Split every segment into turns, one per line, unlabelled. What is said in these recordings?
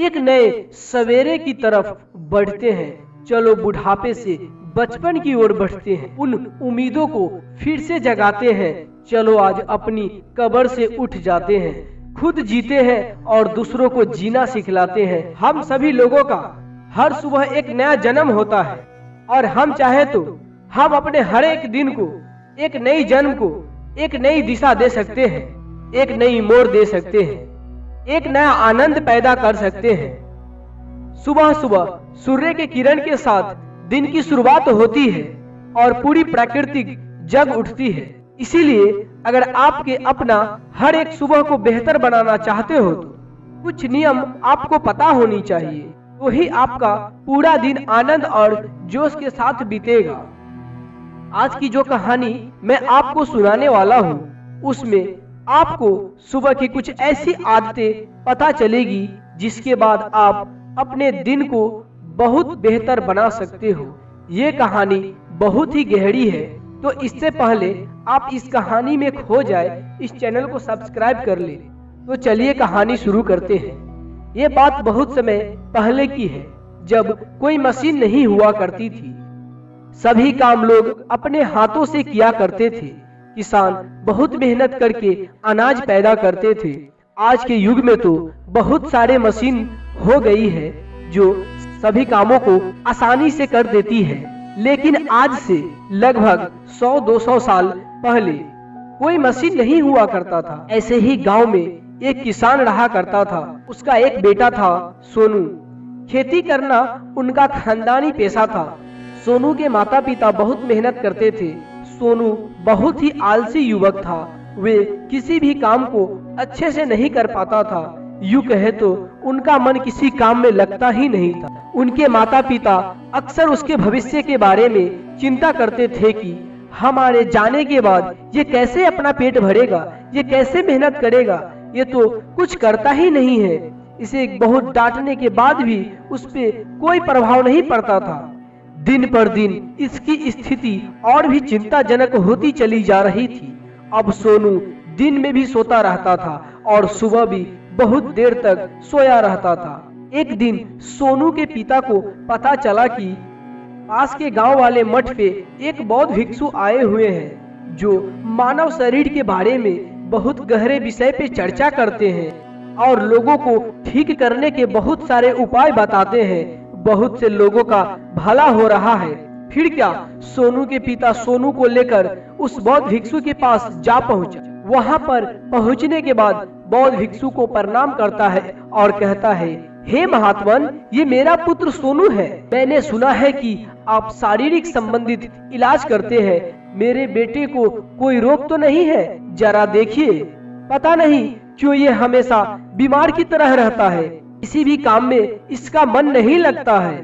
एक नए सवेरे की तरफ बढ़ते हैं। चलो बुढ़ापे से बचपन की ओर बढ़ते हैं, उन उम्मीदों को फिर से जगाते हैं। चलो आज अपनी कब्र से उठ जाते हैं, खुद जीते हैं और दूसरों को जीना सिखलाते हैं। हम सभी लोगों का हर सुबह एक नया जन्म होता है और हम चाहे तो हम अपने हर एक दिन को, एक नई जन्म को एक नई दिशा दे सकते हैं, एक नई मोड़ दे सकते हैं, एक नया आनंद पैदा कर सकते हैं। सुबह सुबह सूर्य के किरण के साथ दिन की शुरुआत होती है और पूरी प्रकृति जग उठती है। इसीलिए अगर आपके अपना हर एक सुबह को बेहतर बनाना चाहते हो तो कुछ नियम आपको पता होनी चाहिए, तो ही आपका पूरा दिन आनंद और जोश के साथ बीतेगा। आज की जो कहानी मैं आपको सुनाने वाला हूँ उसमें आपको सुबह की कुछ ऐसी आदतें पता चलेगी जिसके बाद आप अपने दिन को बहुत बेहतर बना सकते हो। ये कहानी बहुत ही गहरी है, तो इससे पहले आप इस कहानी में खो जाए इस चैनल को सब्सक्राइब कर ले। तो चलिए कहानी शुरू करते हैं। ये बात बहुत समय पहले की है, जब कोई मशीन नहीं हुआ करती थी। सभी काम लोग अपने हाथों से किया करते थे। किसान बहुत मेहनत करके अनाज पैदा करते थे। आज के युग में तो बहुत सारे मशीन हो गई है जो सभी कामों को आसानी से कर देती है, लेकिन आज से लगभग 100-200 साल पहले कोई मशीन नहीं हुआ करता था। ऐसे ही गांव में एक किसान रहा करता था। उसका एक बेटा था सोनू। खेती करना उनका खानदानी पेशा था। सोनू के माता पिता बहुत मेहनत करते थे। सोनू बहुत ही आलसी युवक था। वे किसी भी काम को अच्छे से नहीं कर पाता था। यूं कहे तो उनका मन किसी काम में लगता ही नहीं था। उनके माता पिता अक्सर उसके भविष्य के बारे में चिंता करते थे कि हमारे जाने के बाद ये कैसे अपना पेट भरेगा, ये कैसे मेहनत करेगा, ये तो कुछ करता ही नहीं है। इसे बहुत डांटने के बाद भी उस पे कोई प्रभाव नहीं पड़ता था। दिन पर दिन इसकी स्थिति और भी चिंताजनक होती चली जा रही थी। अब सोनू दिन में भी सोता रहता था और सुबह भी बहुत देर तक सोया रहता था। एक दिन सोनू के पिता को पता चला कि पास के गांव वाले मठ पे एक बौद्ध भिक्षु आए हुए हैं जो मानव शरीर के बारे में बहुत गहरे विषय पे चर्चा करते हैं और लोगों को ठीक करने के बहुत सारे उपाय बताते हैं। बहुत से लोगों का भला हो रहा है। फिर क्या, सोनू के पिता सोनू को लेकर उस बौद्ध भिक्षु के पास जा पहुंचा। वहां पर पहुंचने के बाद बौद्ध भिक्षु को प्रणाम करता है और कहता है, हे महात्मन, ये मेरा पुत्र सोनू है। मैंने सुना है कि आप शारीरिक संबंधित इलाज करते हैं। मेरे बेटे को कोई रोग तो नहीं है? जरा देखिए, पता नहीं क्यों ये हमेशा बीमार की तरह रहता है। किसी भी काम में इसका मन नहीं लगता है।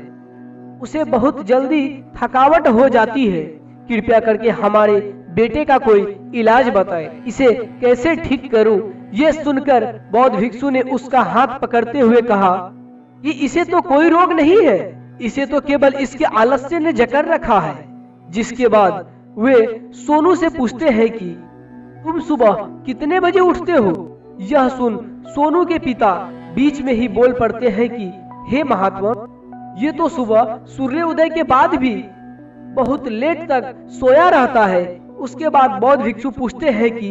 उसे बहुत जल्दी थकावट हो जाती है। कृपया करके हमारे बेटे का कोई इलाज बताएं। इसे कैसे ठीक करूं? ये सुनकर बौद्ध भिक्षु ने उसका हाथ पकड़ते हुए कहा कि इसे तो कोई रोग नहीं है, इसे तो केवल इसके आलस्य ने जकड़ रखा है। जिसके बाद वे सोनू से पूछते हैं कि तुम सुबह कितने बजे उठते हो? यह सुन सोनू के पिता बीच में ही बोल पड़ते हैं कि हे महात्मा, ये तो सुबह सूर्योदय के बाद भी बहुत लेट तक सोया रहता है। उसके बाद बौद्ध भिक्षु पूछते हैं कि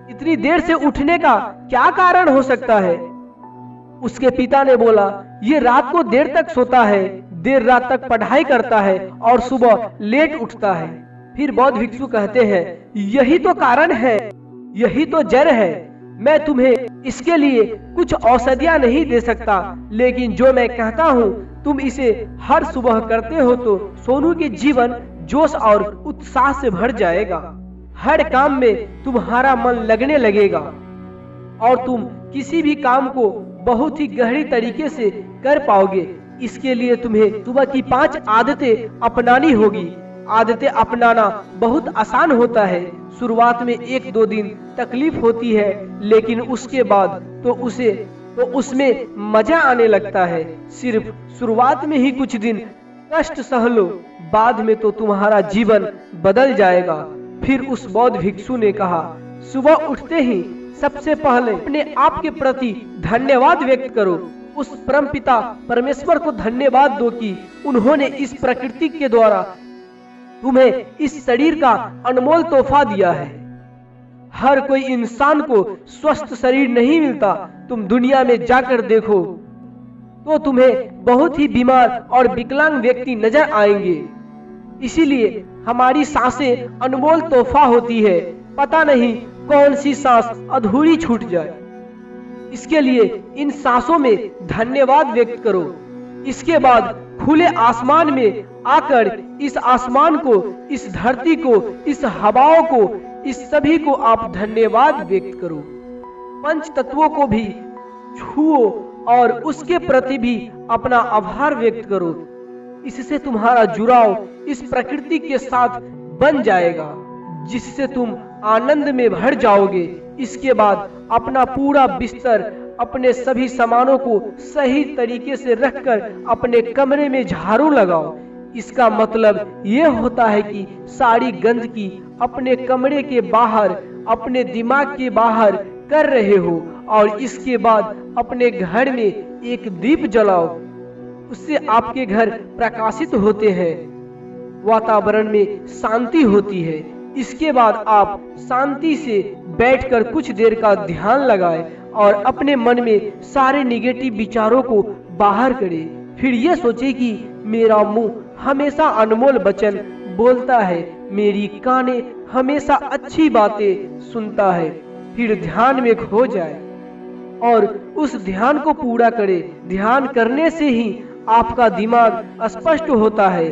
इतनी देर से उठने का क्या कारण हो सकता है? उसके पिता ने बोला, ये रात को देर तक सोता है, देर रात तक पढ़ाई करता है और सुबह लेट उठता है। फिर बौद्ध भिक्षु कहते हैं, यही तो कारण है, यही तो जड़ है। मैं तुम्हें इसके लिए कुछ औषधियां नहीं दे सकता, लेकिन जो मैं कहता हूँ तुम इसे हर सुबह करते हो तो सोनू के जीवन जोश और उत्साह से भर जाएगा। हर काम में तुम्हारा मन लगने लगेगा और तुम किसी भी काम को बहुत ही गहरी तरीके से कर पाओगे। इसके लिए तुम्हें सुबह की 5 आदतें अपनानी होगी। आदतें अपनाना बहुत आसान होता है। शुरुआत में 1-2 दिन तकलीफ होती है, लेकिन उसके बाद तो उसमें मजा आने लगता है। सिर्फ शुरुआत में ही कुछ दिन कष्ट सह लो, बाद में तो तुम्हारा जीवन बदल जाएगा। फिर उस बौद्ध भिक्षु ने कहा, सुबह उठते ही सबसे पहले अपने आप के प्रति धन्यवाद व्यक्त करो। उस परमपिता परमेश्वर को धन्यवाद दो कि उन्होंने इस प्रकृति के द्वारा तुम्हें इस शरीर का अनमोल तोहफा दिया है। हर कोई इंसान को स्वस्थ शरीर नहीं मिलता। तुम दुनिया में जाकर देखो तो तुम्हें बहुत ही बीमार और विकलांग व्यक्ति नजर आएंगे। इसीलिए हमारी सांसें अनमोल तोहफा होती है। पता नहीं कौन सी सांस अधूरी छूट जाए। इसके लिए इन सांसों में धन्यवाद व्यक्त करो। इसके बाद खुले आसमान में आकर इस आसमान को, इस धरती को, इस हवाओं को, इस सभी को आप धन्यवाद व्यक्त करो। पंच तत्वों को भी छुओ और उसके प्रति भी अपना आभार व्यक्त करो। इससे तुम्हारा जुड़ाव इस प्रकृति के साथ बन जाएगा, जिससे तुम आनंद में भर जाओगे। इसके बाद अपना पूरा बिस्तर, अपने सभी सामानों को सही तरीके से रखकर अपने कमरे में झाड़ू लगाओ। इसका मतलब ये होता है कि सारी गंदगी अपने कमरे के बाहर, अपने दिमाग के बाहर कर रहे हो। और इसके बाद अपने घर में एक दीप जलाओ। उससे आपके घर प्रकाशित होते हैं, वातावरण में शांति होती है। इसके बाद आप शांति से बैठकर कुछ देर का ध्यान लगाएं और अपने मन में सारे निगेटिव विचारों को बाहर करें। फिर ये सोचे कि मेरा मुंह हमेशा अनमोल वचन बोलता है, मेरी कानें हमेशा अच्छी बातें सुनता है। फिर ध्यान में खो जाए और उस ध्यान को पूरा करे। ध्यान करने से ही आपका दिमाग स्पष्ट होता है।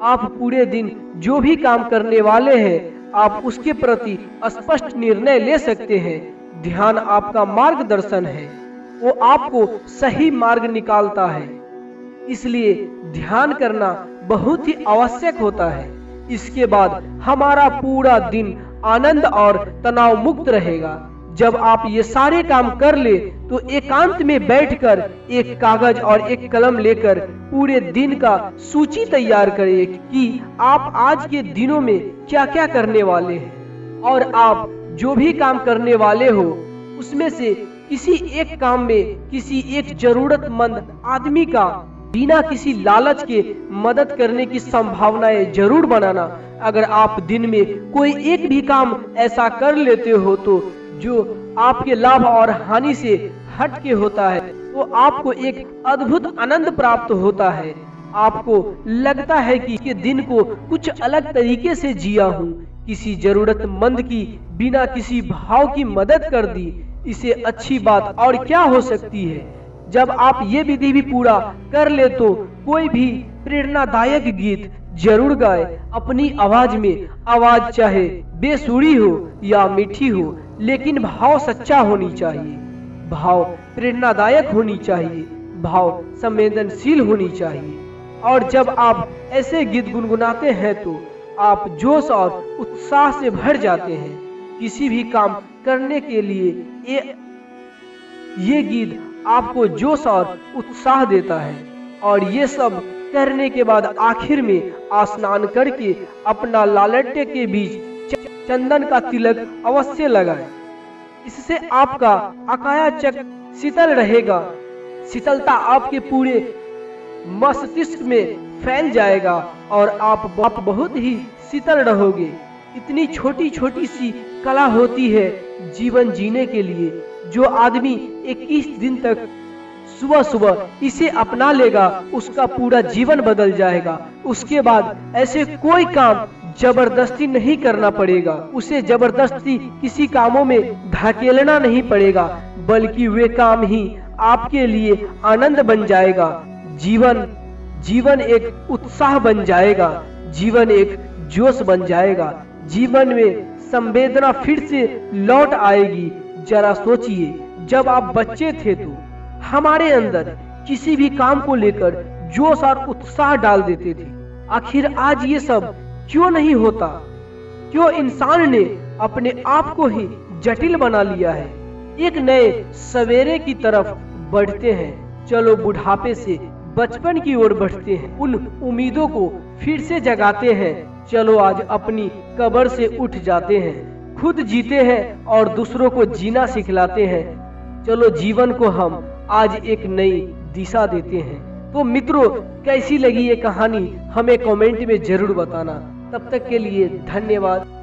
आप पूरे दिन जो भी काम करने वाले हैं, आप उसके प्रति स्पष्ट निर्णय ले सकते हैं। ध्यान आपका मार्गदर्शन है, वो आपको सही मार्ग निकालता है। इसलिए ध्यान करना बहुत ही आवश्यक होता है। इसके बाद हमारा पूरा दिन आनंद और तनाव मुक्त रहेगा। जब आप ये सारे काम कर ले तो एकांत में बैठकर एक कागज और एक कलम लेकर पूरे दिन का सूची तैयार करें कि आप आज के दिनों में क्या क्या करने वाले हैं। और आप जो भी काम करने वाले हो उसमें से किसी एक काम में किसी एक जरूरतमंद आदमी का बिना किसी लालच के मदद करने की संभावनाएं जरूर बनाना। अगर आप दिन में कोई एक भी काम ऐसा कर लेते हो तो जो आपके लाभ और हानि से हट के होता है, तो आपको एक अद्भुत आनंद प्राप्त होता है। आपको लगता है कि ये दिन को कुछ अलग तरीके से जिया हूँ, किसी जरूरतमंद की बिना किसी भाव की मदद कर दी। इसे अच्छी बात और क्या हो सकती है। जब आप ये विधि भी पूरा कर ले तो कोई भी प्रेरणादायक गीत जरूर गाए अपनी आवाज में। आवाज चाहे बेसुरी हो या मीठी हो, लेकिन भाव सच्चा होनी चाहिए, भाव प्रेरणादायक होनी चाहिए, भाव संवेदनशील होनी चाहिए। और जब आप ऐसे गीत गुनगुनाते हैं तो आप जोश और उत्साह से भर जाते हैं। किसी भी काम करने के लिए ये गीत आपको जोश और उत्साह देता है। और ये सब करने के बाद आखिर में स्नान करके अपना लालटे के बीच चंदन का तिलक अवश्य लगाएं। इससे आपका अकायाचक शीतल रहेगा। शीतलता आपके पूरे मस्तिष्क में फैल जाएगा और आप बहुत ही शीतल रहोगे। इतनी छोटी छोटी सी कला होती है जीवन जीने के लिए। जो आदमी 21 दिन तक सुबह सुबह इसे अपना लेगा उसका पूरा जीवन बदल जाएगा। उसके बाद ऐसे कोई काम जबरदस्ती नहीं करना पड़ेगा, उसे जबरदस्ती किसी कामों में धकेलना नहीं पड़ेगा, बल्कि वे काम ही आपके लिए आनंद बन जाएगा। जीवन एक उत्साह बन जाएगा, जीवन एक जोश बन जाएगा, जीवन में संवेदना फिर से लौट आएगी। जरा सोचिए, जब आप बच्चे थे तो हमारे अंदर किसी भी काम को लेकर जोश और उत्साह डाल देते थे। आखिर आज ये सब क्यों नहीं होता? क्यों इंसान ने अपने आप को ही जटिल बना लिया है? एक नए सवेरे की तरफ बढ़ते हैं। चलो बुढ़ापे से बचपन की ओर बढ़ते हैं। उन उम्मीदों को फिर से जगाते हैं। चलो आज अपनी कब्र से उठ जाते हैं, खुद जीते हैं और दूसरों को जीना सिखलाते हैं। चलो जीवन को हम आज एक नई दिशा देते हैं। तो मित्रों, कैसी लगी ये कहानी हमें कमेंट में जरूर बताना। तब तक के लिए धन्यवाद।